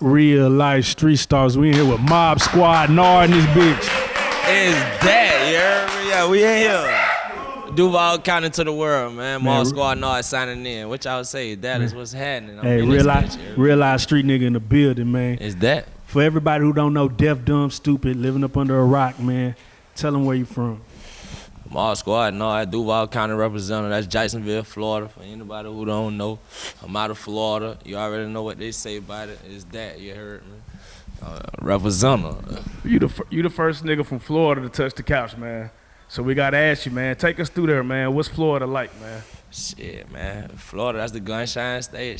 Real life street stars. We in here with Mobsquad Nard in this bitch. Is that, you heard me? Yeah, we in here. Duval counting to the world, man. Mobsquad Nard signing in. What y'all say? That is what's happening. Hey, real life street nigga in the building, man. Is that? For everybody who don't know, deaf, dumb, stupid, living up under a rock, man. Tell them where you from. Mobsquad Nard, Duval County representative. That's Jacksonville, Florida. For anybody who don't know, I'm out of Florida. You already know what they say about it. Is that, you heard me? Representative. You the first nigga from Florida to touch the couch, man. So we gotta ask you, man. Take us through there, man. What's Florida like, man? Shit, man. Florida, that's the gunshine state.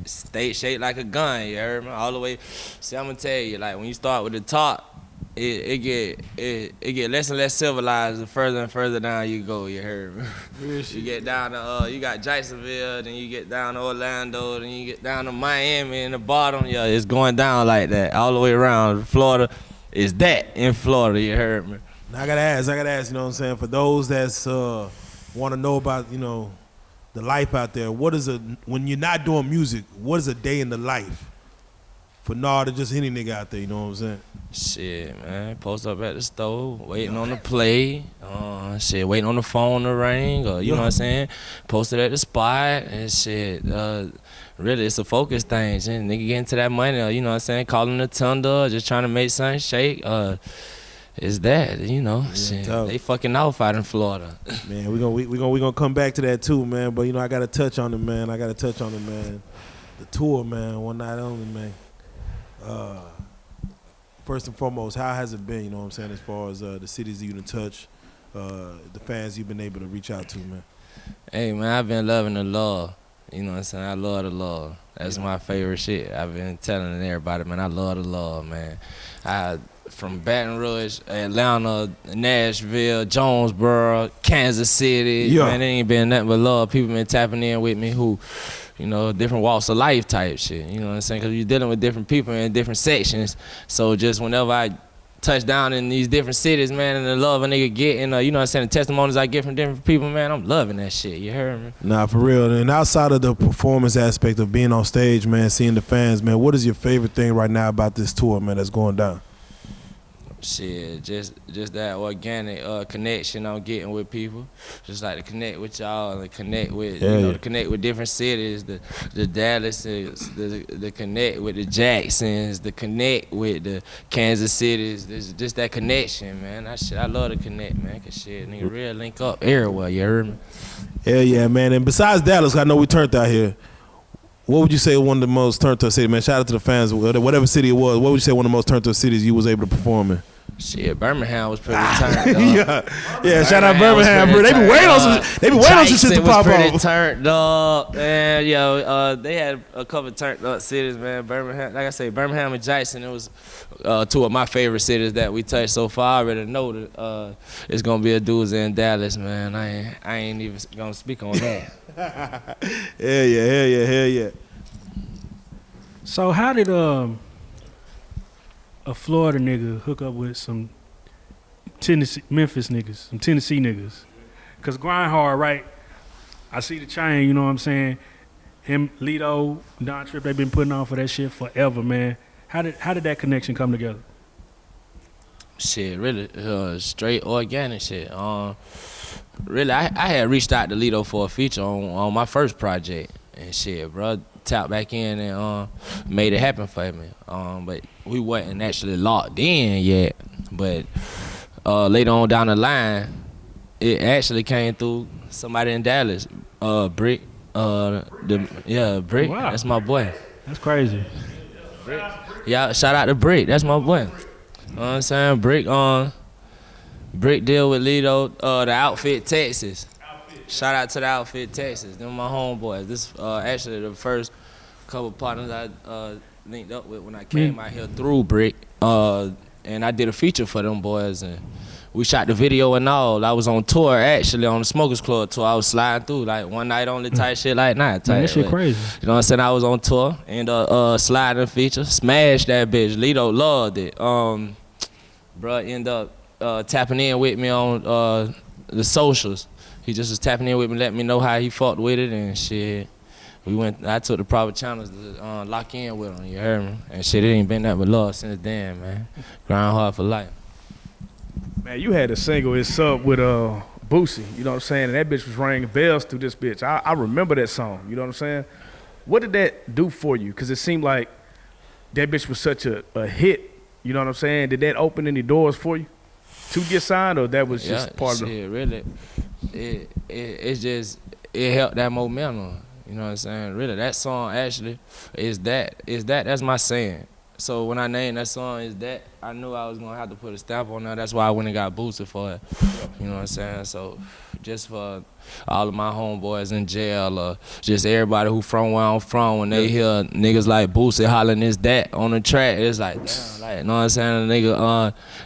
State shaped like a gun, you heard me? All the way. See, I'm gonna tell you, like when you start with the top, it get less and less civilized the further and further down you go, you heard me? You get down to you got Jacksonville, then you get down to Orlando, then you get down to Miami in the bottom, yeah, it's going down like that all the way around. Florida is that in Florida, you heard me? Now I gotta ask, you know what I'm saying, for those that's wanna know about, you know, the life out there, when you're not doing music, what is a day in the life for Nard or just any nigga out there, you know what I'm saying? Shit, man, post up at the store, waiting on the play, shit, waiting on the phone to ring, or you know what I'm saying? Posted at the spot, and shit, really, it's a focus thing, shit. Nigga getting to that money, or, you know what I'm saying? Calling the thunder, just trying to make something shake, is that, you know, shit, they fucking off out in Florida. Man, we gonna come back to that too, man, but, you know, I gotta touch on it, man. The tour, man, one night only, man. First and foremost, how has it been, you know what I'm saying, as far as the cities you done touch, the fans you've been able to reach out to, man? Hey, man, I've been loving the love. You know what I'm saying? I love the love. That's my favorite shit. I've been telling everybody, man, I love the love, man. From Baton Rouge, Atlanta, Nashville, Jonesboro, Kansas City, man, it ain't been nothing but love. People been tapping in with me who, you know, different walks of life type shit, you know what I'm saying? Because you're dealing with different people in different sections. So just whenever I touch down in these different cities, man, and the love a nigga get, and you know what I'm saying, the testimonies I get from different people, man, I'm loving that shit, you heard me? Nah, for real. And outside of the performance aspect of being on stage, man, seeing the fans, man, what is your favorite thing right now about this tour, man, that's going down? Shit, just that organic connection I'm getting with people. Just like to connect with y'all and connect with, to connect with different cities, the Dallases, the connect with the Jacksons, the connect with the Kansas Cities. There's just that connection, man. That shit, I love to connect, man, cause shit, nigga, real link up everywhere, you heard me? Hell yeah, man. And besides Dallas, I know we turned out here. What would you say one of the most turned up cities, man? Shout out to the fans, whatever city it was. What would you say one of the most turned up cities you was able to perform in? Shit, Birmingham was pretty turned up. Yeah, shout out Birmingham, bro. They be waiting on some shit to pop off. Pretty turned up, man. Yo, they had a couple turned up cities, man. Birmingham, like I say, Birmingham and Jackson. It was two of my favorite cities that we touched so far. I already know that it's gonna be a doozy in Dallas, man. I ain't even gonna speak on that. Hell yeah. So how did a Florida nigga hook up with some Memphis niggas, some Tennessee niggas? Cause grind hard, right? I see the chain, you know what I'm saying? Him, Lito, Don Trip, they been putting on for that shit forever, man. How did that connection come together? Shit, really, straight organic shit. Really, I had reached out to Lito for a feature on my first project, and shit, bro, tapped back in and made it happen for me. But we wasn't actually locked in yet. But later on down the line, it actually came through somebody in Dallas, Brick. Brick. Wow. That's my boy. That's crazy. Brick. Yeah, shout out to Brick. That's my boy. You know what I'm saying? Brick deal with Lito, the Outfit Texas. Shout out to the Outfit Texas. Them my homeboys. This actually the first couple partners I linked up with when I came out here through Brick. And I did a feature for them boys, and we shot the video and all. I was on tour actually on the Smokers Club tour. I was sliding through like one night only type shit like that. That shit crazy. You know what I'm saying? I was on tour and sliding feature, smashed that bitch. Lito loved it. Bruh ended up tapping in with me on the socials. He just was tapping in with me, letting me know how he fucked with it and shit. I took the proper channels to lock in with him, you heard me? And shit, it ain't been that but love since then, man. Grind hard for life. Man, you had a single, It's Up with Boosie, you know what I'm saying? And that bitch was ringing bells through this bitch. I remember that song, you know what I'm saying? What did that do for you? Because it seemed like that bitch was such a hit, you know what I'm saying? Did that open any doors for you to get signed, or that was just part of it? Really, it helped that momentum. You know what I'm saying? Really, that song actually is that. That's my saying. So when I named that song Is That, I knew I was gonna have to put a stamp on that. That's why I went and got boosted for it. You know what I'm saying? So just for all of my homeboys in jail, or just everybody who from where I'm from, when they hear niggas like Boosie hollering Is That on the track, it's like, damn, like, you know what I'm saying?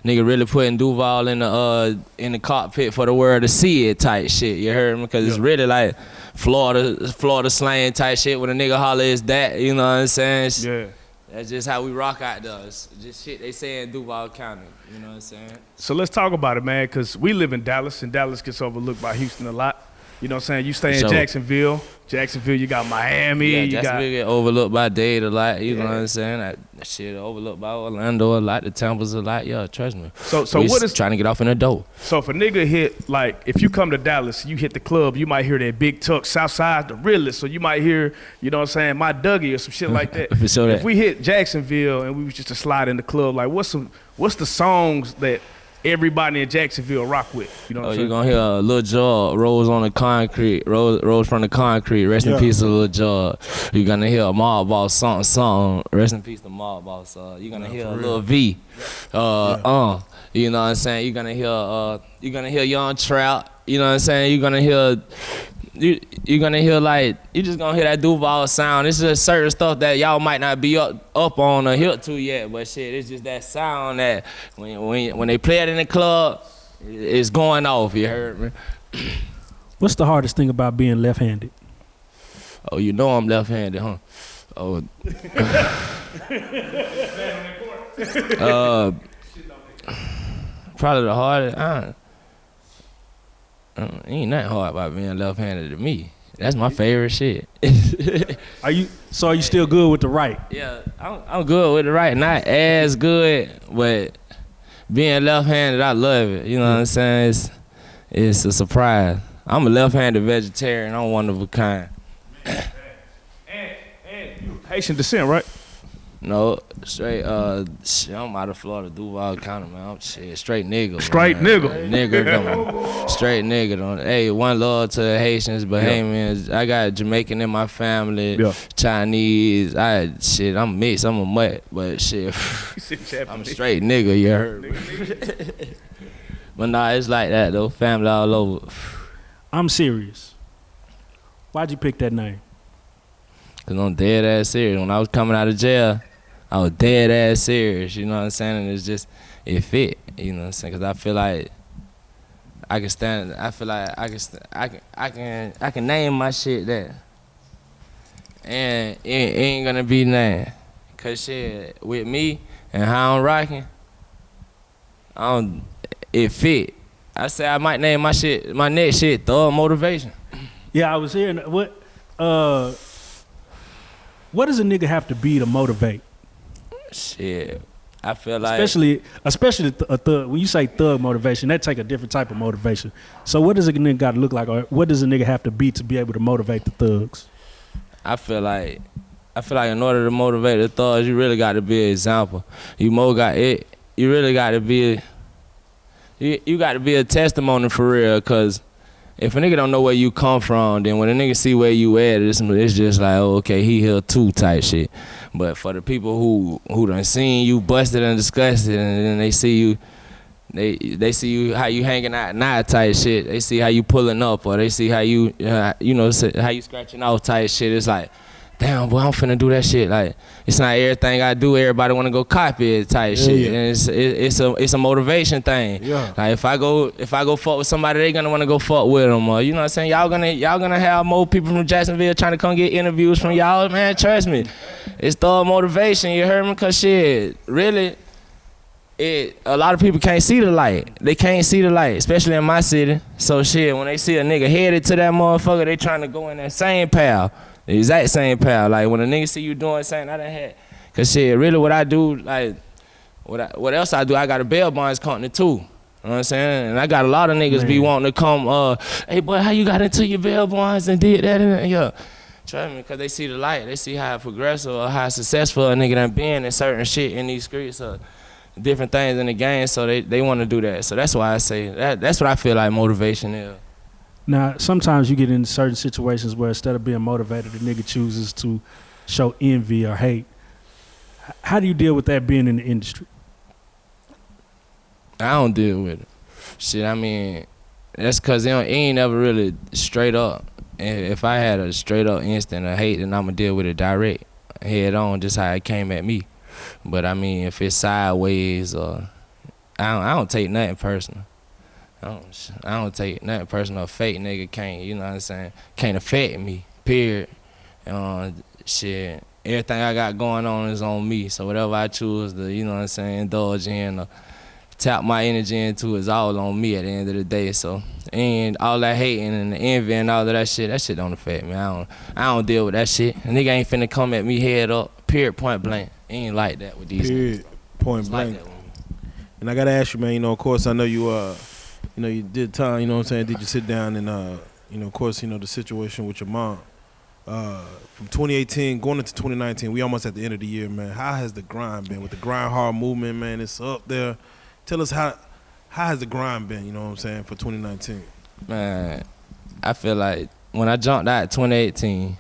Nigga really putting Duval in the cockpit for the world to see it type shit. You heard me? Because it's really like Florida slang type shit when a nigga holler Is That. You know what I'm saying? Yeah. That's just how we rock out there. It's just shit they say in Duval County. You know what I'm saying? So let's talk about it, man, because we live in Dallas, and Dallas gets overlooked by Houston a lot. You know what I'm saying? You stay in Jacksonville. Jacksonville, you got Miami. Yeah, you Jacksonville get overlooked by Dade a lot. You know what I'm saying? That shit overlooked by Orlando a lot. The Tampa's a lot. Yeah, trust me. So we what is trying to get off in the door? So if a nigga hit, like, if you come to Dallas, you hit the club, you might hear that Big Tuck, Southside, the realest. So you might hear, you know what I'm saying, My Dougie or some shit like that. For sure. If we hit Jacksonville and we was just to slide in the club, like, what's the songs that everybody in Jacksonville rock with? You know what I'm saying? You're gonna hear Lil Jaw, Rolls on the Concrete, Rolls from the Concrete, rest in peace to Lil Jaw. You're gonna hear a Mob Boss song, rest in peace to Mob Boss. You're gonna hear Lil V, you know what I'm saying? You're gonna hear Young Trout, you know what I'm saying? You're gonna hear like, you just gonna hear that Duval sound. It's just certain stuff that y'all might not be up on or hip to yet, but shit, it's just that sound that when they play it in the club, it's going off. You heard me? What's the hardest thing about being left-handed? Oh, you know I'm left-handed, huh? Oh. Probably the hardest. Ain't nothing hard about being left-handed to me. That's my favorite shit. Are you still good with the right? Yeah, I'm good with the right. Not as good, but being left-handed, I love it. You know what I'm saying? It's a surprise. I'm a left-handed vegetarian. I'm one of a kind. And you Haitian descent, right? No, straight, shit, I'm out of Florida, Duval County, man. I'm straight nigga. Straight man. nigga. Nigga, straight nigga. Hey, one love to the Haitians, Bahamians. I got Jamaican in my family, Chinese. I'm mixed, I'm a mutt, but shit, I'm straight nigga, you heard me. But nah, it's like that though, family all over. I'm serious. Why'd you pick that name? Cause I'm dead ass serious. When I was coming out of jail, I was dead ass serious, you know what I'm saying? And it's just, it fit, you know what I'm saying? Cause I feel like I can name my shit that. And it ain't gonna be named. Cause shit, with me and how I'm rocking, it fit. I say I might name my next shit, Thug Motivation. Yeah, I was hearing, what does a nigga have to be to motivate? Shit, I feel like especially a thug. When you say thug motivation, that take a different type of motivation. So what does a nigga got to look like, or what does a nigga have to be able to motivate the thugs? I feel like in order to motivate the thugs, you really got to be an example. You really got to be. You got to be a testimony for real, cause if a nigga don't know where you come from, then when a nigga see where you at, it's just like, oh, okay, he here too type shit. But for the people who done seen you busted and disgusted, and then they see you, they see you how you hanging out now type shit. They see how you pulling up, or they see how you how you scratching off type shit. It's like, damn, boy, I'm finna do that shit. Like, it's not everything I do, everybody wanna go copy it type shit. And it's a motivation thing. Yeah. Like, if I go fuck with somebody, they gonna wanna go fuck with them. Or, you know what I'm saying? Y'all gonna have more people from Jacksonville trying to come get interviews from y'all. Man, trust me. It's thug motivation, you heard me? Cause shit, really, a lot of people can't see the light. They can't see the light, especially in my city. So shit, when they see a nigga headed to that motherfucker, they trying to go in that same path. The exact same path. Like when a nigga see you doing something I done had. Cause shit, really what I do, like what else I do, I got a bail bonds company too. You know what I'm saying? And I got a lot of niggas be wanting to come, hey boy, how you got into your bail bonds and did that and that? Yeah. Trust me, cause they see the light, they see how progressive or how successful a nigga done been in certain shit in these streets or different things in the game, so they want to do that. So that's why I say that's what I feel like motivation is. Now, sometimes you get in certain situations where instead of being motivated, the nigga chooses to show envy or hate. How do you deal with that being in the industry? I don't deal with it. Shit, I mean, that's cause it ain't never really straight up. If I had a straight up instant of hate, then I'ma deal with it direct, head on, just how it came at me. But I mean, if it's sideways or I don't take nothing personal. I don't take nothing personal. A fake nigga can't, you know what I'm saying, can't affect me, period. Shit, everything I got going on is on me. So whatever I choose to, you know what I'm saying, indulge in or tap my energy into is all on me at the end of the day. So, and all that hating and the envy and all of that shit don't affect me. I don't deal with that shit. A nigga ain't finna come at me head up, period, point blank. It ain't like that with these period, point blank. Like and I gotta ask you, man, you know, of course I know you you know, you did time, you know what I'm saying, did you sit down and you know, of course, you know, the situation with your mom. From 2018 going into 2019, we almost at the end of the year, man. How has the grind been with the grind hard movement, man? It's up there. Tell us how has the grind been, you know what I'm saying, for 2019? Man, I feel like when I jumped out 2018,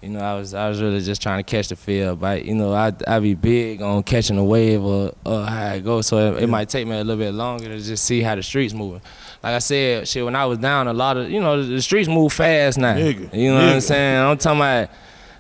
you know, I was really just trying to catch the feel, but you know, I be big on catching a wave or how it goes, so it might take me a little bit longer to just see how the streets moving. Like I said, shit, when I was down, a lot of, you know, the streets move fast now. Nigga, you know what I'm saying? I'm talking about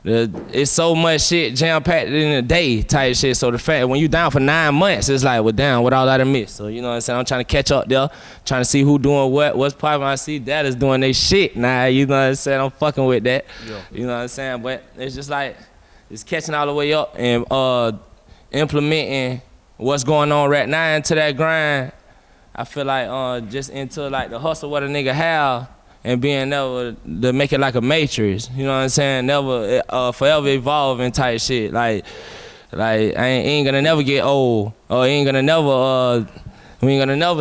it's so much shit jam-packed in a day type shit, so the fact when you down for 9 months, it's like, well, damn, what all I done missed? So, you know what I'm saying? I'm trying to catch up there, trying to see who doing what's popping. I see that is doing they shit now, you know what I'm saying? I'm fucking with that, you know what I'm saying? But it's just like, it's catching all the way up and implementing what's going on right now into that grind. I feel like just into like the hustle what a nigga have, and being able to make it like a matrix, you know what I'm saying? Never, forever evolving type shit. Like I ain't gonna never get old, or we ain't gonna never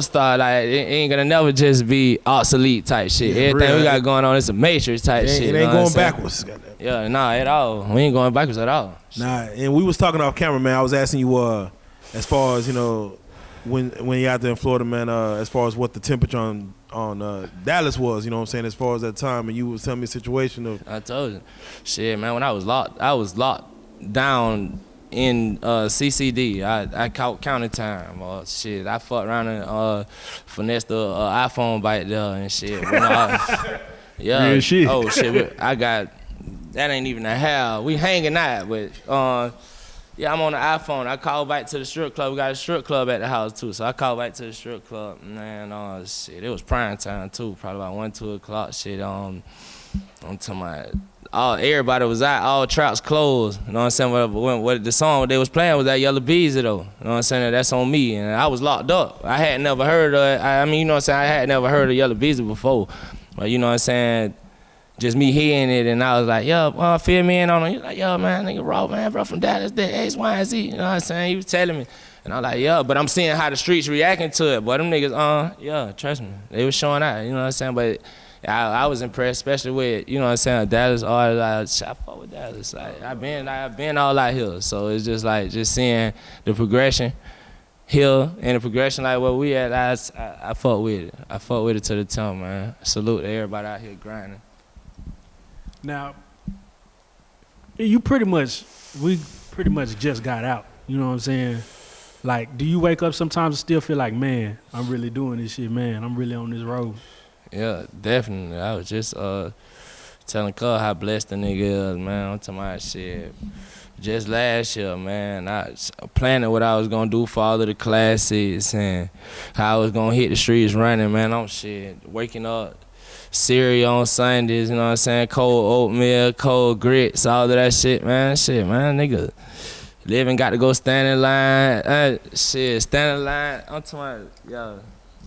start. Like it ain't gonna never just be obsolete type shit. Yeah, everything we got going on is a matrix type shit. It ain't going backwards. Yeah, nah, at all. We ain't going backwards at all. Nah, and we was talking off camera, man. I was asking you, as far as you know, when you out there in Florida, man, as far as what the temperature on Dallas was, you know what I'm saying, as far as that time, and you was telling me a situation of. I told you, shit, man. When I was locked down in CCD. I caught counting time. Shit, I fucked around and finessed the iPhone back there and shit. Yeah. Real shit. Oh shit, I got that ain't even a hell. We hanging out, but. Yeah, I'm on the iPhone. I called back to the strip club. We got a strip club at the house too, so I called back to the strip club. Man, shit, it was prime time too, probably about 1, 2 o'clock. Shit, I'm talking about everybody was out, all traps closed. You know what I'm saying? What the song they was playing was that Yellow Beezy though. You know what I'm saying? That's on me, and I was locked up. I had never heard of it. I mean, you know what I'm saying? I had never heard of Yellow Beezy before, but you know what I'm saying? Just me hearing it, and I was like, yo, fill me in on it. He's like, yo, man, nigga, raw, man, bro, from Dallas, that X, Y, and Z. You know what I'm saying? He was telling me. And I'm like, yeah, but I'm seeing how the streets reacting to it. Boy, them niggas, yeah, trust me. They was showing out, you know what I'm saying? But I was impressed, especially with, you know what I'm saying, Dallas, I fuck with Dallas. Like, I've been all out here. So it's just like, just seeing the progression here and the progression like where we at, I fuck with it. I fuck with it to the tongue, man. Salute to everybody out here grinding. Now, we pretty much just got out, you know what I'm saying? Like, do you wake up sometimes and still feel like, man, I'm really doing this shit, man, I'm really on this road? Yeah, definitely. I was just telling Cuz how blessed the nigga is, man. I'm talking about shit. Just last year, man, I was planning what I was gonna do for all of the classes and how I was gonna hit the streets running, man. I'm waking up. Cereal on Sundays, you know what I'm saying? Cold oatmeal, cold grits, all of that shit, man. Nigga. Living got to go stand in line. Stand in line. I'm talking about, yo,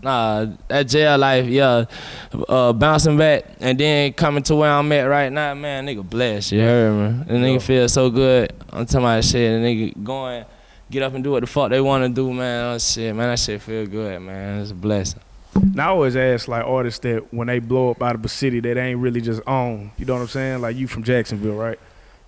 Nah, that jail life, yeah, bouncing back and then coming to where I'm at right now, man, nigga blessed, you heard me? The nigga feel so good. I'm talking about shit, the nigga going, get up and do what the fuck they want to do, man. Oh shit, man, that shit feel good, man. It's a blessing. Now I always ask like artists that when they blow up out of a city that ain't really just on, you know what I'm saying? Like you from Jacksonville, right?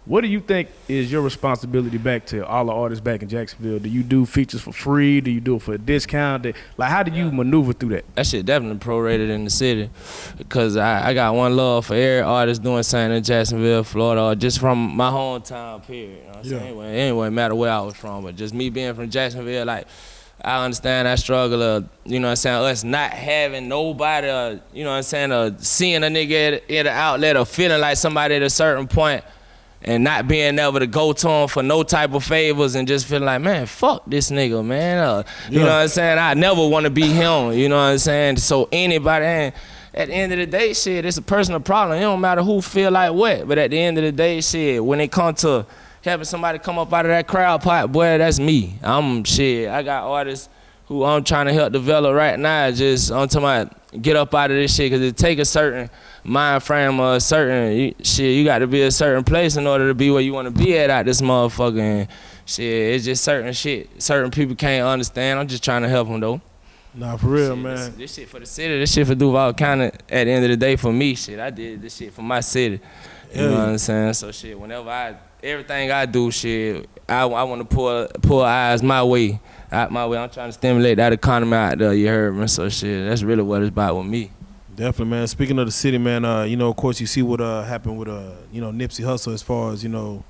What do you think is your responsibility back to all the artists back in Jacksonville? Do you do features for free? Do you do it for a discount? Like, how do you maneuver through that? That shit definitely prorated in the city, because I got one love for every artist doing something in Jacksonville, Florida, or just from my hometown, period. You know what I'm saying? Anyway, matter where I was from, but just me being from Jacksonville, like, I understand that struggle of, you know what I'm saying, us not having nobody, you know what I'm saying, seeing a nigga at an outlet or feeling like somebody at a certain point, and not being able to go to him for no type of favors and just feeling like, man, fuck this nigga, man. You know what I'm saying? I never want to be him, you know what I'm saying? So anybody, and at the end of the day, shit, it's a personal problem. It don't matter who feel like what, but at the end of the day, shit, when it comes to having somebody come up out of that crowd pot, boy, that's me. I got artists who I'm trying to help develop right now, I'm talking about get up out of this shit, because it take a certain mind frame or a certain shit. You got to be a certain place in order to be where you want to be at out this motherfucker. And shit, it's just certain shit. Certain people can't understand. I'm just trying to help them though. Nah, for real, shit, man. This shit for the city. This shit for Duval County. At the end of the day, for me, shit, I did this shit for my city. You know what I'm saying? So shit, whenever everything I do, shit, I want to pull eyes my way. Out my way. I'm trying to stimulate that economy out there. You heard me? So shit, that's really what it's about with me. Definitely, man. Speaking of the city, man, you know, of course, you see what happened with, you know, Nipsey Hussle as far as, you know,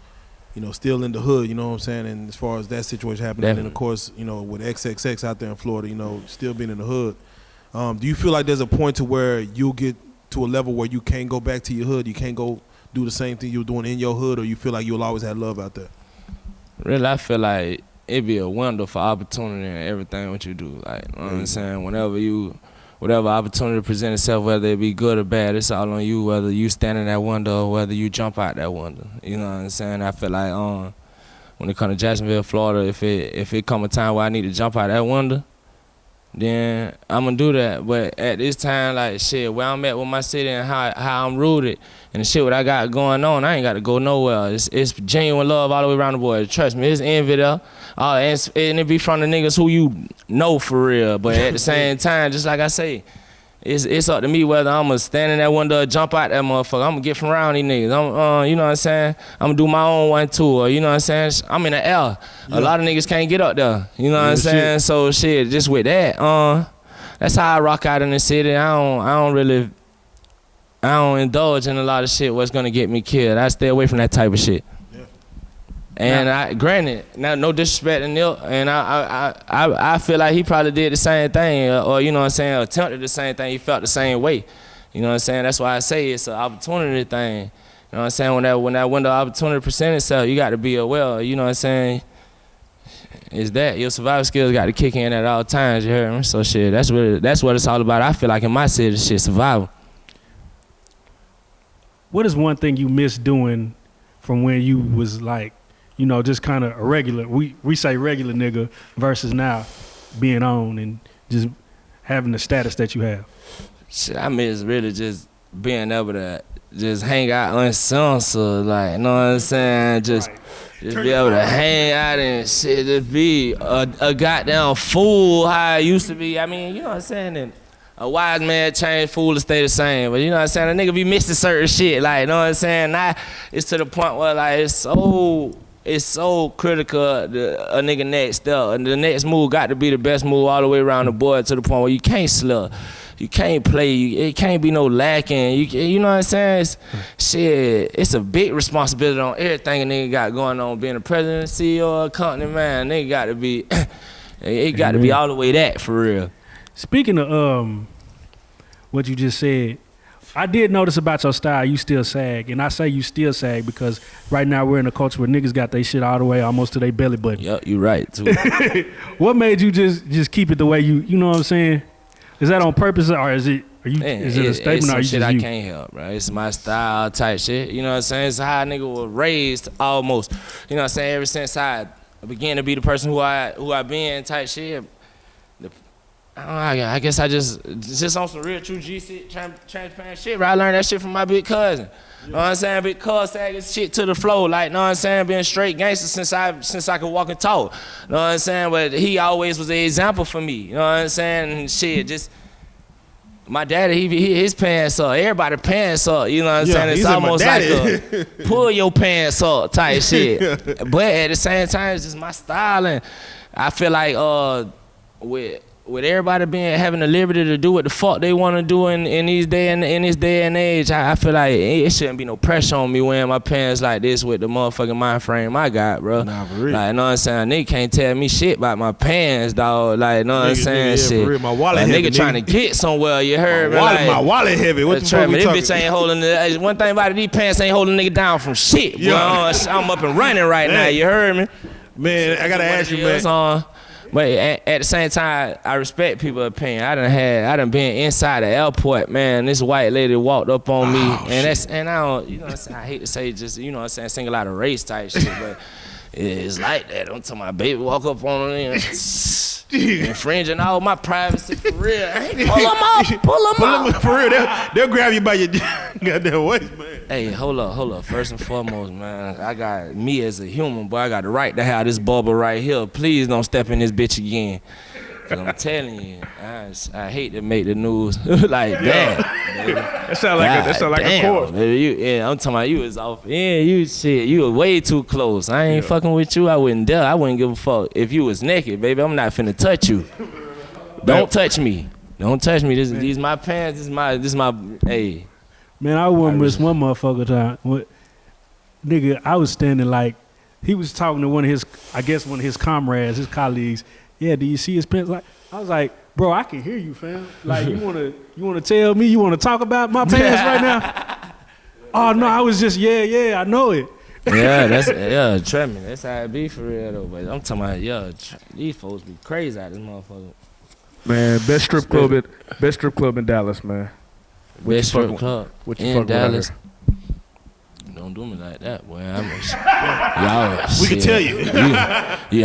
still in the hood, you know what I'm saying, and as far as that situation happening, and of course, you know, with XXX out there in Florida, you know, still being in the hood. Do you feel like there's a point to where you'll get to a level where you can't go back to your hood, you can't go do the same thing you were doing in your hood, or you feel like you'll always have love out there? Really, I feel like it'd be a wonderful opportunity in everything what you do. Like, you know what I'm saying? Whatever opportunity present itself, whether it be good or bad, it's all on you, whether you stand in that window or whether you jump out that window. You know what I'm saying? I feel like when it comes to Jacksonville, Florida, if it come a time where I need to jump out that window, then I'm gonna do that. But at this time, like shit, where I'm at with my city and how I'm rooted and the shit what I got going on, I ain't got to go nowhere. It's genuine love all the way around the board. Trust me, it's envy there. And it be from the niggas who you know for real. But at the same time, just like I say, it's up to me whether I'm gonna stand in that window or jump out that motherfucker. I'm gonna get from around these niggas. You know what I'm saying? I'm gonna do my own one too. Or, you know what I'm saying? I'm in the air. A lot of niggas can't get up there. You know what I'm saying? So shit, just with that, that's how I rock out in the city. I don't indulge in a lot of shit what's gonna get me killed. I stay away from that type of shit. And granted, now no disrespect to Neil, and I feel like he probably did the same thing, or you know what I'm saying, attempted the same thing. He felt the same way. You know what I'm saying? That's why I say it's an opportunity thing. You know what I'm saying? When that window of opportunity presents itself, you got to be aware. You know what I'm saying? Is that your survival skills got to kick in at all times? You heard me? So shit, that's what it's all about. I feel like in my city, shit, survival. What is one thing you miss doing from when you was like, you know, just kind of a regular, we say regular nigga versus now being on and just having the status that you have? Shit, I miss really just being able to just hang out uncensored, like, you know what I'm saying? Just be able to hang out and shit, just be a goddamn fool how I used to be. I mean, you know what I'm saying? And a wise man change, fool to stay the same. But you know what I'm saying? A nigga be missing certain shit, like, you know what I'm saying? Now it's to the point where like it's so critical a nigga next step. And the next move got to be the best move all the way around the board, to the point where you can't slur. You can't play. It can't be no lacking. You know what I'm saying? It's a big responsibility on everything a nigga got going on. Being a president, CEO of a company, man, nigga got to be, it got to be all the way that, for real. Speaking of what you just said, I did notice about your style, you still sag. And I say you still sag because right now we're in a culture where niggas got their shit all the way almost to their belly button. Yep, you right, too. What made you just keep it the way you know what I'm saying? Is that on purpose, or is it a statement, it's or are you shit just I you? can't help, right? It's my style type shit. You know what I'm saying? It's how a nigga was raised almost. You know what I'm saying? Ever since I began to be the person who I been type shit, I guess I just on some real true G shit, transparent shit, right? I learned that shit from my big cousin. Know what I'm saying? Big cuz sagging shit to the floor, like, know what I'm saying? Being straight gangster since I could walk and talk. Know what I'm saying? But he always was an example for me. You know what I'm saying? And shit, just my daddy, his pants up. Everybody pants up. You know what I'm saying? It's almost like a pull your pants up type shit. But at the same time, it's just my style, and I feel like with everybody having the liberty to do what the fuck they want to do in this day and age, I feel like it shouldn't be no pressure on me wearing my pants like this with the motherfucking mind frame I got, bro. Nah, for real. Like, know what I'm saying? Nigga can't tell me shit about my pants, dog. Like, know what I'm saying? Yeah, Shit. for real. My wallet Like, heavy, nigga trying to get somewhere, you heard me? Like, My wallet heavy. What the fuck we this talking? bitch ain't holding the, one thing about it, these pants ain't holding nigga down from shit, bro. Yeah. I'm up and running right now, you heard me? Man, I gotta ask you, man. But at the same time, I respect people's opinion. I done been inside the airport, man. This white lady walked up on me, and I don't, you know what I'm saying? I hate to say just, you know what I'm saying, single out of race type shit, but it's like that. I'm talking about baby walk up on her and infringing all my privacy for real. Pull them up. For real, they'll grab you by your goddamn waist, man. Hey, hold up. First and foremost, man, I got me as a human, boy. I got the right to have this bubble right here. Please don't step in this bitch again. Cause I'm telling you, I hate to make the news like that. Baby. That sound like a chorus. Baby, I'm talking about you was off. Yeah, you were way too close. I ain't fucking with you. I wouldn't dare. I wouldn't give a fuck if you was naked, baby. I'm not finna touch you. Don't touch me. Don't touch me. These my pants. This is my. Hey. Man, I wouldn't miss one motherfucker time. Nigga, I was standing like, he was talking to one of his comrades, his colleagues. Yeah, do you see his pants? Like, I was like, bro, I can hear you, fam. Like, you wanna tell me, you wanna talk about my pants right now? Oh no, I was just, yeah, I know it. Yeah, trust me, that's how it be for real though. But I'm talking about, these folks be crazy out this motherfucker. Man, best strip club in Dallas, man. Best strip club in Dallas. Don't do me like that, boy. Y'all. We can tell you.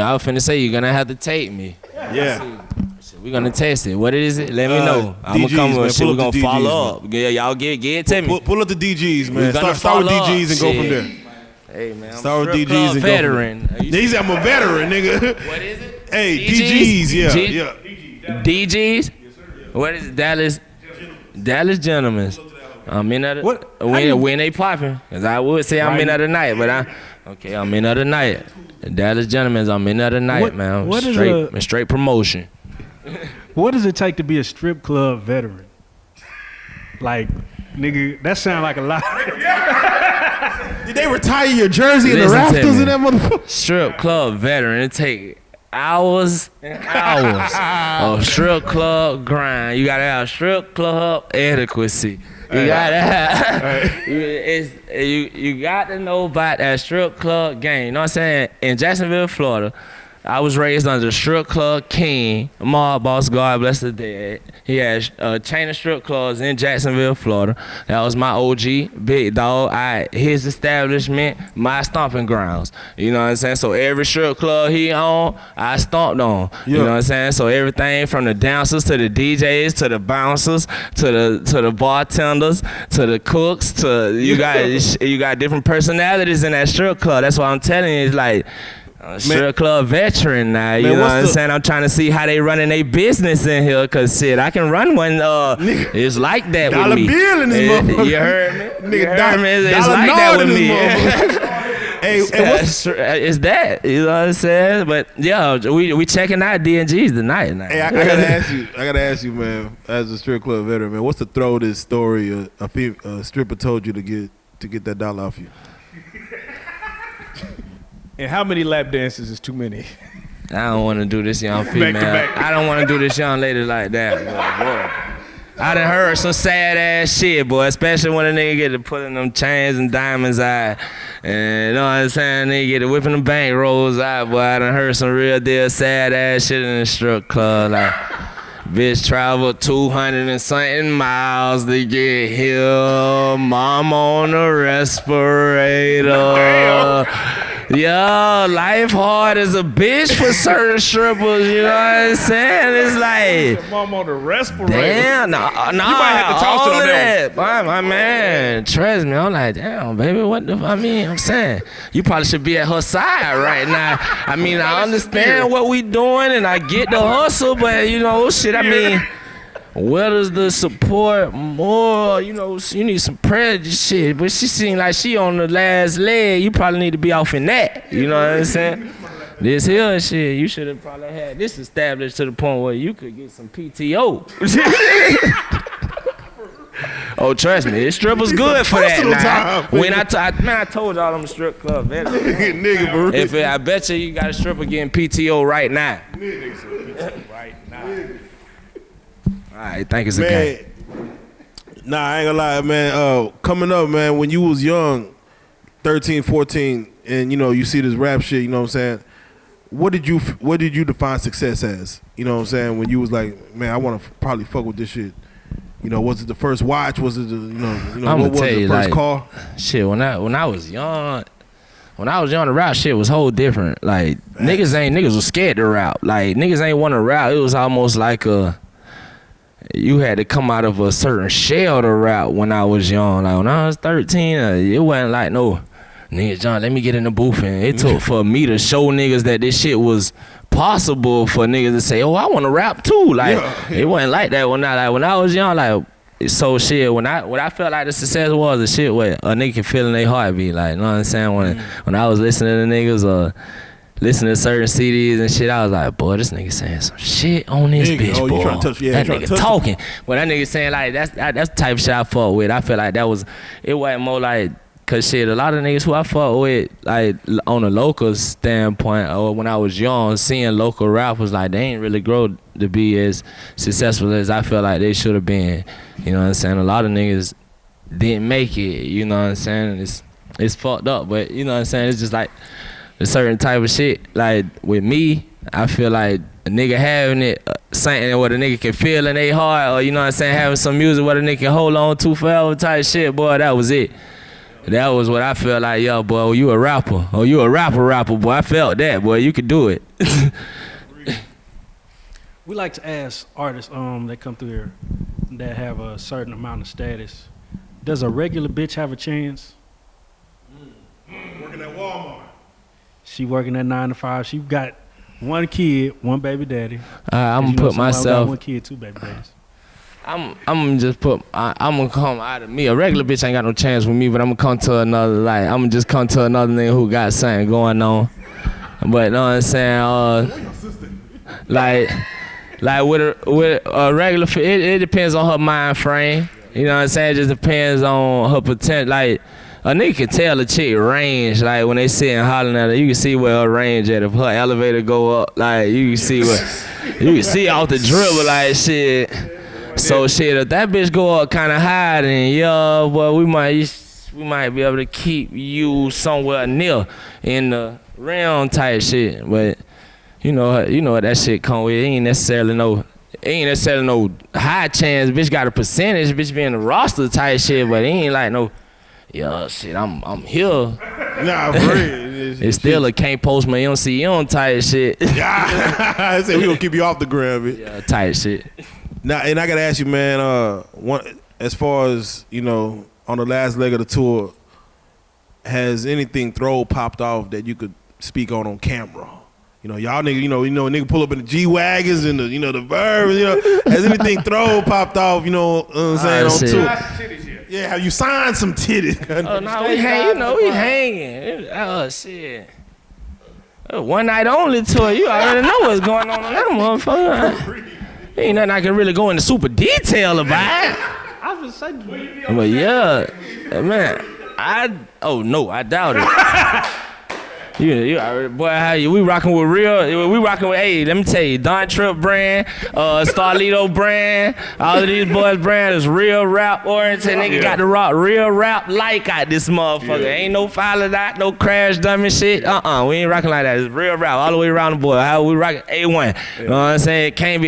I was finna say you're gonna have to take me. Yeah. We're gonna test it. What is it? Let me know. I'm gonna come with shit. We're gonna follow up. Yeah, y'all get it to me. Pull up the DGs, man. Start with DGs and go from there. Hey man, start with DGs and veteran. I'm a veteran, nigga. What is it? Hey, DGs, yeah. DGs? What is it? Dallas Gentlemen. I'm in at when they popping. Cause I would say I'm in at the night, but I'm in at the night. Dallas Gentlemen, I'm in at the night, man. Straight promotion. What does it take to be a strip club veteran? Like, nigga, that sound like a lot. Did they retire your jersey in the rafters in that motherfucker? Strip club veteran, it take hours and hours of strip club grind. You gotta have strip club adequacy. You gotta have, you got to know about that strip club game. You know what I'm saying? In Jacksonville, Florida, I was raised under the strip club king, mob boss, God bless the dead. He had a chain of strip clubs in Jacksonville, Florida. That was my OG, big dog. His establishment, my stomping grounds. You know what I'm saying? So every strip club he owned, I stomped on. You know what I'm saying? So everything from the dancers to the DJs to the bouncers to the bartenders to the cooks to you got different personalities in that strip club. That's what I'm telling you. It's like strip club veteran now, you know what I'm saying? I'm trying to see how they running their business in here, cause shit, I can run one. It's like that with me. Bill in this motherfucker. You heard me? Nigga, it's like that with me. Hey, it's that, you know what I'm saying? But yeah, we checking out D&G's tonight. Hey, I gotta ask you, man. As a strip club veteran, man, what's the throatest story a stripper told you to get that dollar off you? And how many lap dances is too many? I don't want to do this young female. I don't want to do this young lady like that, boy. I done heard some sad ass shit, boy. Especially when a nigga get to putting them chains and diamonds out. And you know what I'm saying? Nigga get to whipping them bank rolls out, boy. I done heard some real deal sad ass shit in the strip club. Like, bitch traveled 200 and something miles to get here. Mom on a respirator. Yo, life hard as a bitch for certain strippers, you know what I'm saying? It's like, Mom on the respirator. damn, nah, You might have to toss it all on that. My man, trust me, I'm like, damn, baby, what the, I'm saying, you probably should be at her side right now. I mean, I understand what we doing and I get the hustle, but you know, shit, I mean, where does the support more? You know, you need some prejudice shit. But she seemed like she on the last leg. You probably need to be off in that. You know what I'm saying? This here shit, you should have probably had this established to the point where you could get some PTO. Oh, trust me, this stripper's good for that. Now, when I told y'all I'm a strip club. Nigga, bro. I bet you got a stripper getting PTO right now. Right now. All right, think it's a game. Nah, I ain't gonna lie, man. Coming up, man, when you was young, 13, 14, and you know, you see this rap shit, you know what I'm saying? What did you define success as? You know what I'm saying? When you was like, man, I want to probably fuck with this shit. You know, was it the first watch? Was it the, you know what was the first car? Shit, when I was young, the rap shit was whole different. Like, niggas was scared to rap. Like, niggas ain't want to rap. It was almost like you had to come out of a certain shell to rap when I was young. Like, when I was 13, it wasn't like, no, nigga, John, let me get in the booth. And it took for me to show niggas that this shit was possible for niggas to say, oh, I want to rap too. Like, it wasn't like that when I was young. Like, so shit, when I felt like the success was the shit where a nigga can feel in their heartbeat. Like, you know what I'm saying? When I was listening to niggas or listening to certain CDs and shit, I was like, boy, this nigga saying some shit on this bitch, boy. You trying to touch, that nigga talking. When that nigga saying like, that's the type of shit I fuck with. I feel like it wasn't more like, cause shit, a lot of niggas who I fuck with, like on a local standpoint, or when I was young, seeing local rappers, like they ain't really grow to be as successful as I feel like they should have been. You know what I'm saying? A lot of niggas didn't make it. You know what I'm saying? It's fucked up, but you know what I'm saying? It's just like a certain type of shit. Like with me, I feel like a nigga having it, something what a nigga can feel in their heart, or you know what I'm saying, having some music what a nigga can hold on to forever type shit, boy, that was it. That was what I felt like, yo, boy, you a rapper. Oh, you a rapper, boy. I felt that, boy. You could do it. We like to ask artists that come through here that have a certain amount of status, does a regular bitch have a chance? Working at Walmart. She working at 9 to 5. She got one kid, one baby daddy. I'm gonna put myself. One kid, two baby daddies. I'm gonna come out of me. A regular bitch ain't got no chance with me, but I'm gonna come to another, like, I'm gonna just come to another nigga who got something going on. But you know what I'm saying? Like with a regular, it depends on her mind frame. You know what I'm saying? It just depends on her potential. Like, a nigga can tell a chick range, like when they sitting hollering at her, you can see where her range at. If her elevator go up, like you can see off the dribble, like shit. So shit, if that bitch go up kind of high, then yeah, well we might be able to keep you somewhere near in the realm type shit. But you know what that shit come with. It ain't necessarily no high chance. Bitch got a percentage. Bitch be in the roster type shit, but it ain't like no. Yeah, shit, I'm here. Nah, for real. It's still a can't post my MCM type shit. I said we gonna keep you off the ground, bitch. Yeah, type shit. Now, and I gotta ask you, man. As far as you know, on the last leg of the tour, has anything popped off that you could speak on camera? You know, y'all nigga, you know, nigga pull up in the G wagons and the Verbs. You know, has anything popped off? You know what I'm saying on tour? Yeah, have you signed some titties? Oh no, we hanging. Oh shit. One night only tour. You already know what's going on that motherfucker. Ain't nothing I can really go into super detail about. I was saying, but yeah, man, I doubt it. You already, boy, how you? We rocking with hey, let me tell you, Don Trip brand, Starlito brand, all of these boys brand is real rap oriented. Nigga got to rock real rap like out this motherfucker. Ain't no follow that, no crash dummy shit. We ain't rocking like that. It's real rap all the way around the board. How we rocking A1. You know what I'm saying? It can't be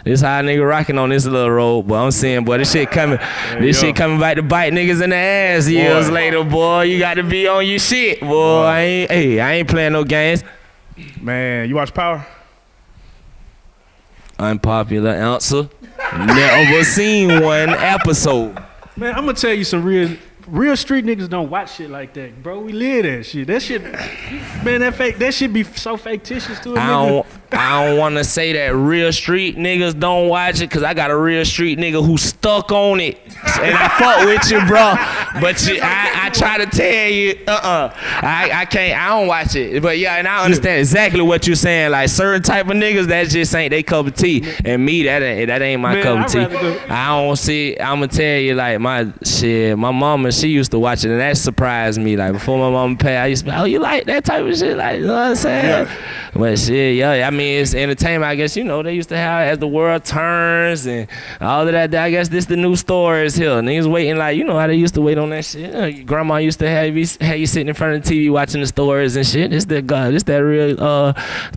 This how a nigga rocking on this little road, boy. I'm saying, boy, this shit coming back to bite niggas in the ass years later, boy. You got to be on your shit, boy. shit. I ain't playing no games. Man, you watch Power? Unpopular answer. Never seen one episode. Man, I'm gonna tell you some real street niggas don't watch shit like that, bro. We live that shit. That shit, man, that shit be so fictitious to a nigga. I don't want to say that real street niggas don't watch it, cause I got a real street nigga who stuck on it, and I fuck with you, bro. But I try to tell you, I can't. I don't watch it. But yeah, and I understand exactly what you're saying. Like certain type of niggas, that just ain't they cup of tea, and me, that ain't my cup of tea. I don't see. I'ma tell you, like my mama, she used to watch it, and that surprised me. Like before my mama passed, I used to be, oh, you like that type of shit, like you know what I'm saying? Yeah. But shit, yeah, I mean it's entertainment. I guess they used to have As the World Turns and all of that. I guess this the new Starz here. Niggas waiting like how they used to wait on that shit. Your grandma used to have you sitting in front of the TV watching the Starz and shit. This that real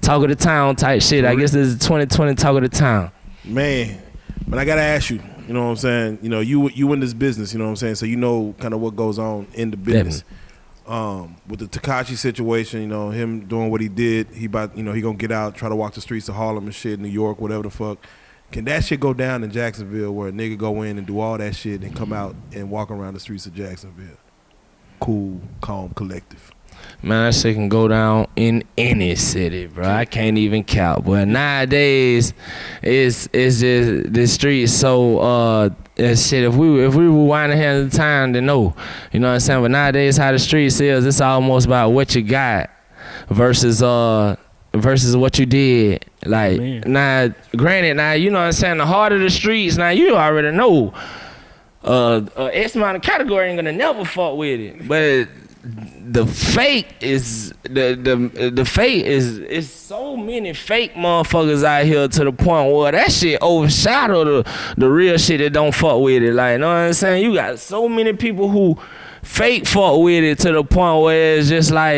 talk of the town type shit. I guess this is 2020 talk of the town. Man, but I gotta ask you. You know what I'm saying? You in this business. You know what I'm saying? So you know kind of what goes on in the business. With the Tekashi situation, him doing what he did, he gonna get out, try to walk the streets of Harlem and shit, New York, whatever the fuck. Can that shit go down in Jacksonville where a nigga go in and do all that shit and come out and walk around the streets of Jacksonville? Cool, calm, collective. Man, that shit can go down in any city, bro. I can't even count. But nowadays, it's just the streets so shit. If we rewind ahead of the time, then no, you know what I'm saying. But nowadays, how the streets is, it's almost about what you got versus what you did. Like now, granted, you know what I'm saying. The heart of the streets, now you already know. X amount of category ain't gonna never fuck with it, but the fake is the fake is so many fake motherfuckers out here to the point where that shit overshadow the real shit that don't fuck with it. Like, you know what I'm saying? You got so many people who fake fuck with it to the point where it's just like,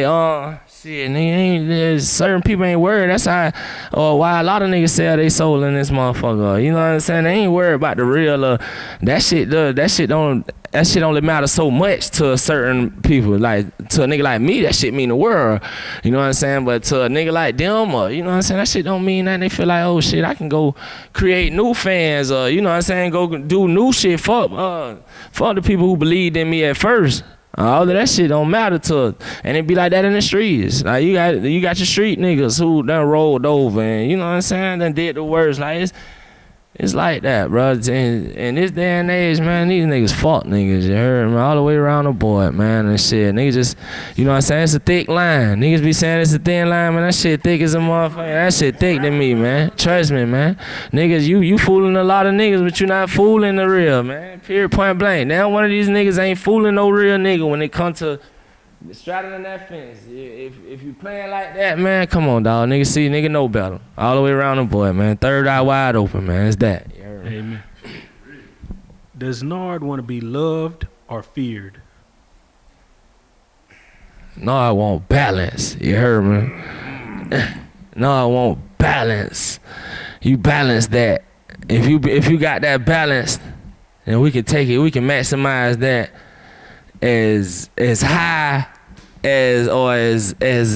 shit, nigga, certain people ain't worried. That's why a lot of niggas sell they soul in this motherfucker. You know what I'm saying? They ain't worried about the real. That shit only matter so much to certain people. Like to a nigga like me, that shit mean the world. You know what I'm saying? But to a nigga like them, or you know what I'm saying, that shit don't mean that. They feel like, oh shit, I can go create new fans, or you know what I'm saying, go do new shit. Fuck the people who believed in me at first. All of that shit don't matter to, and it be like that in the streets. Like you got your street niggas who done rolled over, and you know what I'm saying, done did the worst. Like it's like that, bro. In this day and age, man, these niggas fuck niggas. You heard me? All the way around the board, man, and shit. Niggas just, you know what I'm saying? It's a thick line. Niggas be saying it's a thin line, man. That shit thick as a motherfucker. That shit thick to me, man. Trust me, man. Niggas, you fooling a lot of niggas, but you not fooling the real, man. Period, point blank. Now one of these niggas ain't fooling no real nigga when it come to straddling that fence. If you playing like that, man, come on, dog. Nigga know better. All the way around the boy, man. Third eye wide open, man. It's that. Amen. Does Nard want to be loved or feared? No, I want balance. You heard me? No, I want balance. You balance that. If you got that balance, then we can take it. We can maximize that as high as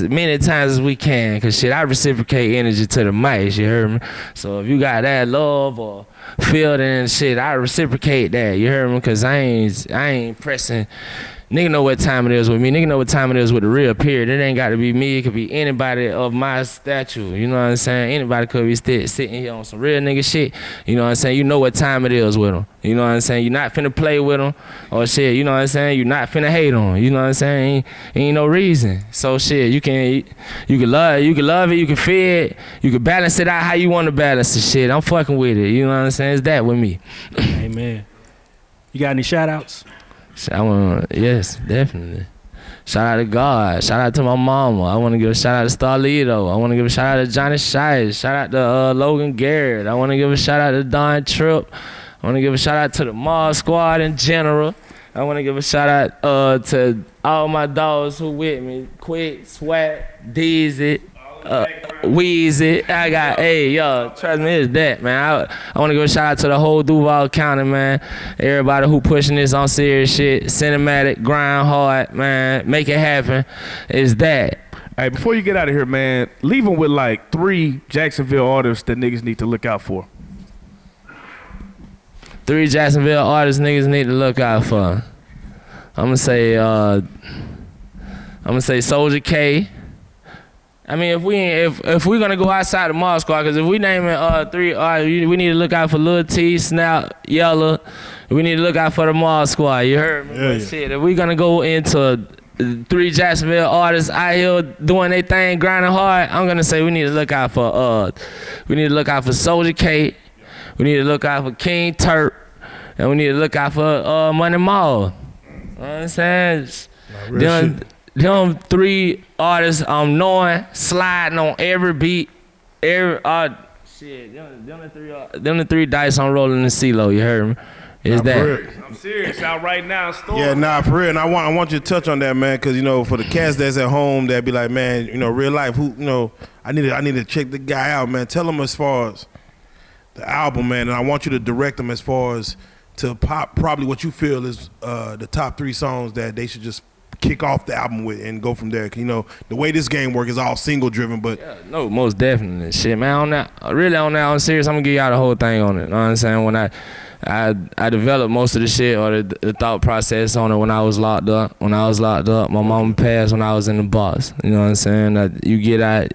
many times as we can, cause shit, I reciprocate energy to the mics, you heard me? So if you got that love or feeling and shit, I reciprocate that, you heard me? Cause I ain't pressing. Nigga know what time it is with me. Nigga know what time it is with the real, period. It ain't got to be me. It could be anybody of my stature. You know what I'm saying? Anybody could be sitting here on some real nigga shit. You know what I'm saying? You know what time it is with them. You know what I'm saying? You're not finna play with them or shit. You know what I'm saying? You're not finna hate on them. You know what I'm saying? Ain't no reason. So shit, you can love it. You can fear it. You can balance it out how you want to balance the shit. I'm fucking with it. You know what I'm saying? It's that with me. Amen. You got any shout outs? Yes, definitely. Shout out to God. Shout out to my mama. I want to give a shout out to Starlito. I want to give a shout out to Johnny Shice. Shout out to Logan Garrett. I want to give a shout out to Don Trip. I want to give a shout out to the Mobsquad in general. I want to give a shout out to all my dogs who with me. Quick, Swag, Deezy, Weezy. I got, trust me, it's that, man. I want to give a shout out to the whole Duval County, man. Everybody who pushing this on serious shit, cinematic, grind hard, man. Make it happen. It's that. Hey, before you get out of here, man, leave them with like 3 Jacksonville artists that niggas need to look out for. 3 Jacksonville artists niggas need to look out for. I'm gonna say Soulja K. I mean, if we're gonna go outside the Mobsquad, because if we naming 3 artists, we need to look out for Lil T, Snap, Yella. We need to look out for the Mobsquad. You heard me? Yeah. Shit, if we gonna go into 3 Jacksonville artists out here doing their thing, grinding hard, I'm gonna say we need to look out for Soulja K. We need to look out for King Turk, and we need to look out for Money Mall. You know what I'm saying? Them 3 artists I'm knowing, sliding on every beat, every shit. Them the 3 dice I'm rolling in CeeLo. You heard me? Is that? I'm serious. Out right now, store. Yeah, nah, for real. And I want you to touch on that, man, because for the cats that's at home, that be like, man, real life. Who, I need to check the guy out, man. Tell them as far as the album, man, and I want you to direct them as far as to pop probably what you feel is the top 3 songs that they should just kick off the album with and go from there. The way this game works is all single driven, but yeah, no, most definitely. Shit, man, on that, I'm serious. I'm gonna give y'all the whole thing on it. You know what I'm saying? When I developed most of the shit or the thought process on it when I was locked up. My mama passed when I was in the box. You know what I'm saying? You get out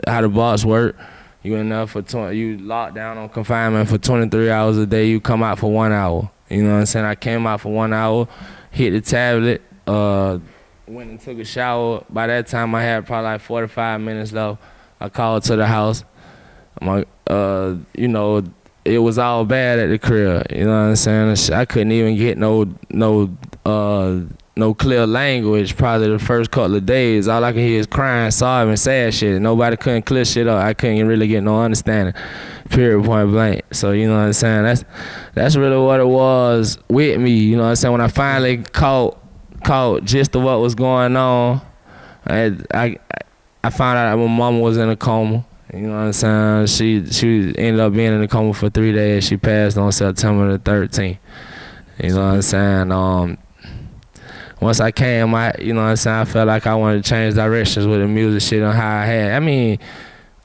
how the box work. You in there you locked down on confinement for 23 hours a day. You come out for 1 hour. You know what I'm saying? I came out for 1 hour, hit the tablet, went and took a shower. By that time, I had probably like 45 minutes left. I called to the house. It was all bad at the crib. You know what I'm saying? I couldn't even get no clear language. Probably the first couple of days, all I could hear is crying, sobbing, sad shit. Nobody couldn't clear shit up. I couldn't really get no understanding. Period, point blank. So you know what I'm saying? That's really what it was with me. You know what I'm saying? When I finally caught gist of what was going on, I found out that my mama was in a coma. You know what I'm saying? She ended up being in a coma for 3 days. She passed on September the 13th. You know what I'm saying? Once I came out, you know what I'm saying, I felt like I wanted to change directions with the music shit on how I had. I mean,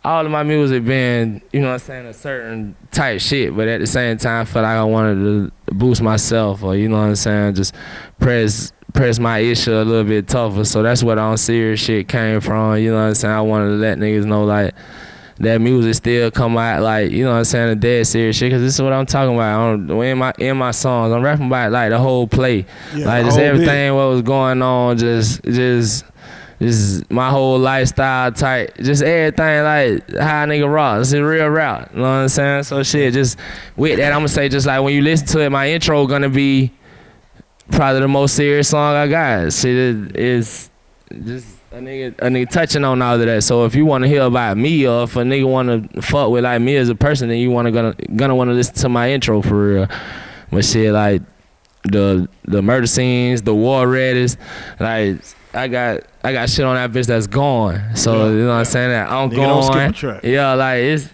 all of my music been, you know what I'm saying, a certain type shit, but at the same time, I felt like I wanted to boost myself, or you know what I'm saying, just press my issue a little bit tougher. So that's where the on serious shit came from. You know what I'm saying? I wanted to let niggas know like that music still come out, like, you know what I'm saying, the dead serious shit, because this is what I'm talking about. In my songs, I'm rapping about like the whole play, like just everything what was going on, just my whole lifestyle type, just everything, like how a nigga rock. It's a real rap, you know what I'm saying? So shit, just with that, I'm gonna say, just like when you listen to it, my intro gonna be probably the most serious song I got. Shit is just a nigga touching on all of that. So if you want to hear about me, or if a nigga want to fuck with like me as a person, then you gonna want to listen to my intro for real. But shit, like the murder scenes, the war readies, like I got shit on that bitch that's gone. So you know what I'm saying? That I'm nigga, going. don't skip a track. Yeah, like it's.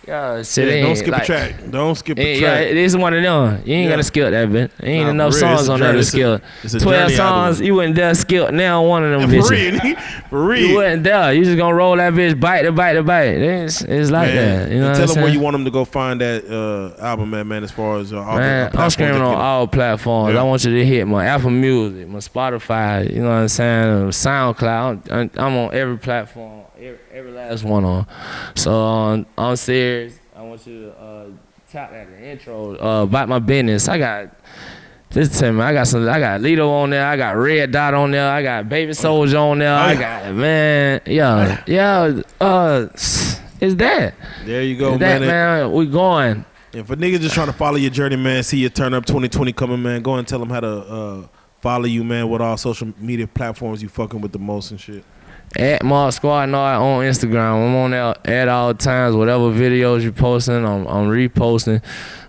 Yeah, shit, don't skip a track. Don't skip a track. Yeah, it is one of them. You ain't gotta skip that bit. Ain't enough songs on there to skip. 12 songs, you wouldn't dare skip now one of them bitches. For real. You wouldn't dare. You just gonna roll that bitch bite to bite to bite. It's like that. You know what I'm saying? Tell them where you want them to go find that album at, man, as far as all man, I'm screaming on all platforms. Yeah. I want you to hit my Apple Music, my Spotify, you know what I'm saying, SoundCloud. I'm on every platform, every last one on. So I'm serious. I want you to tap at the intro about my business. Listen to me, I got Lito on there, I got Red Dot on there, I got Baby Soldier on there, I got, man, it's that. There you go, man. We going. And for niggas just trying to follow your journey, man, see your Turn Up 2020 coming, man, go and tell them how to follow you, man, what all social media platforms you fucking with the most and shit. At Mobsquad Nard on Instagram. I'm on there at all times. Whatever videos you're posting, I'm reposting.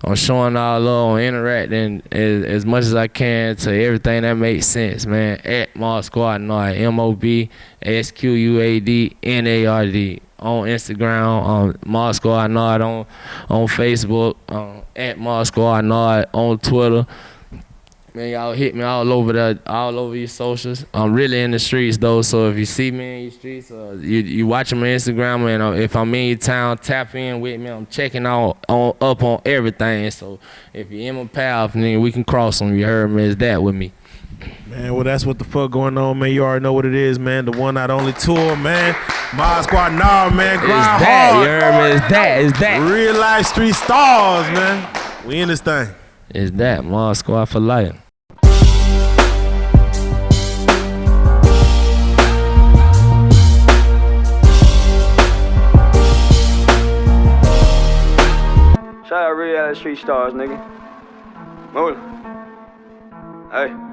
I'm showing all love, I'm interacting as much as I can to everything that makes sense, man. At Mobsquad Nard, MOBSQUAD NARD on Instagram, on Mobsquad Nard on Facebook, at Mobsquad Nard on Twitter. Man, y'all hit me all over your socials. I'm really in the streets though, so if you see me in your streets, you watching my Instagram, and if I'm in your town, tap in with me. I'm checking up on everything. So if you're in my path, then we can cross them. You heard me? It's that with me. Man, well, that's what the fuck going on, man. You already know what it is, man. The one, not only tour, man. Mobsquad Nard, man. Grind hard. You heard me? It's that. Real life street stars, man. We in this thing. It's that. Mobsquad for life. Shout out Reallyfe Street Stars, nigga. Move. Hey.